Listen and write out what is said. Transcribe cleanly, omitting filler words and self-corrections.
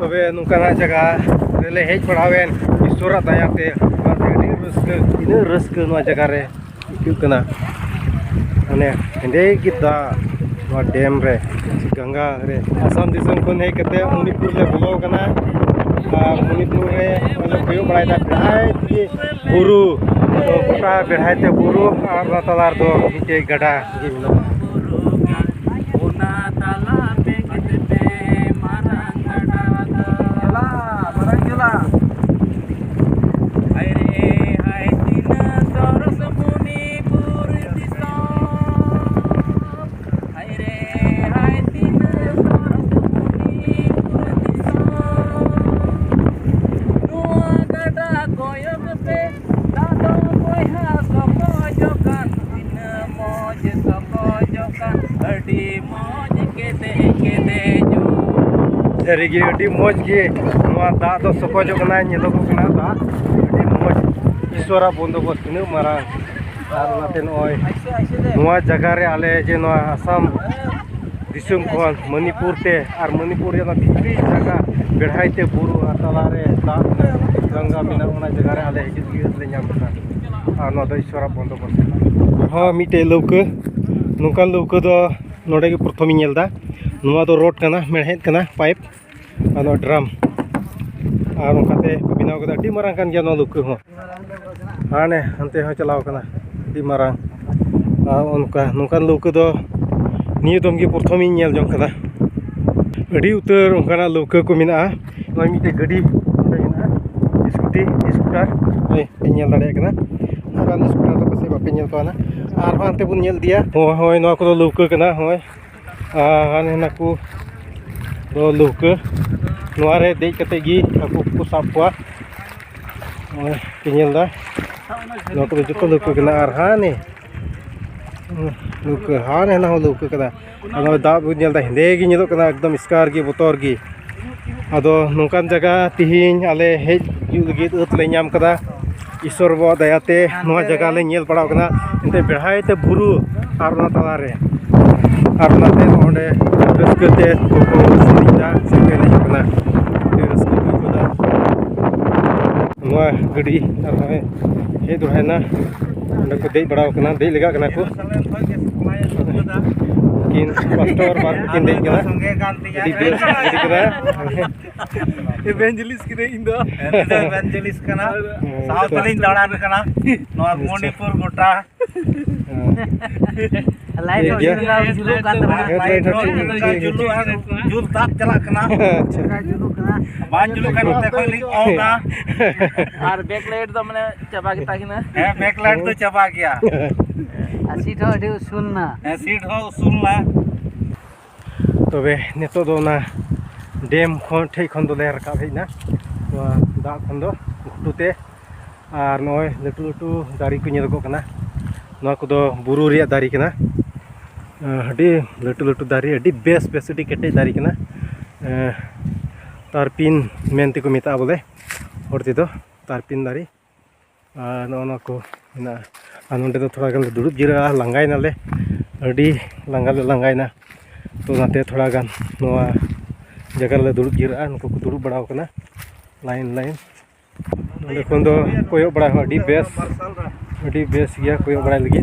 तबे नुकाना जगह रेले हेज पड़ावेन ईश्वरा दयाते इन रस्क नवा जगह रे इकना माने हेंदे गिदा नवा डैम रे गंगा रे आसाम दिसम खन हे कते मणिपुर ले बोलो कना मणिपुर रे मतलब कोयो बड़ायदा बेढ़ाय की बुरु गोटा बेढ़ायते बुरु और तलार दो मिटे गडा गे मिलो Dari adi moj ge noa da do sokojo kana nyelogo kana da adi moj iswara bondobos tinu marang ar naten oi noa jaga re ale je noa Assam disum khon Manipur te ar Manipur ya bhitri jaga bedhai te buru atala re da ganga mina ona jaga re ale hijit ge le nyam kana ar noa do iswara bondobos ha mite leuke nungkan leuke do node ge prothomi nyelda noa do road kana merhet kana pipe ano drum ar kate binaw kada di marang kan jano luk ho ane ante ho chalaw kana di marang onka nungkan luk do ni dom gi porthomi nyel jong kada adi utar onkana luk ko mina noi mite gadi ina scooter oi nyel dare kana kan scooter to kase bape nyel to na ar ante bun nyel dia hoi no ko luk kana hoi ane naku do luk nuare dei kate gi aku ku sapwa pinyel da no ko jukko luk kena arhane luk hane na luk kada ano da bunyel da hinde gi nyelo kana ekdom skar gi botor gi ado nungkan jaga tihin ale hej yu lagi ut le nyam kada isor bo dayate noa jaga le nyel padaw kana inte behai te buru arna talare arna te onde reskete ko sinida sekene kana noa gadi arhae he do hai na onde ko dei badaw kana dei lega kana ko kin pastor bar kin dei kana di bes gadi kana evangelist kire indo evangelist kana sauthalin daran kana noa Manipur gota लाइट जुलू kan jul tak chalak kana julu kana ban julu kan te khoi ling oga ar back light to mane chaba kita kina back light to chaba gaya seat ho adi usul na seat ho usul la tobe neto do na dam khon thei khon do le rakab heina da khon do gutute ar noi letu letu dari ku nyel ko kana noa ko do buru ria dari kana adi letu dari adi best adi kete dari kana tarpin menti ko mita bole horti do tarpin dari no ko na anonde do thoda gan durup jira langai na le adi langai na to nate thoda gan noa jaga le durup jira nuko ko durup badaw kana line onde kon do koyo bada adi best gya koyo bada lagi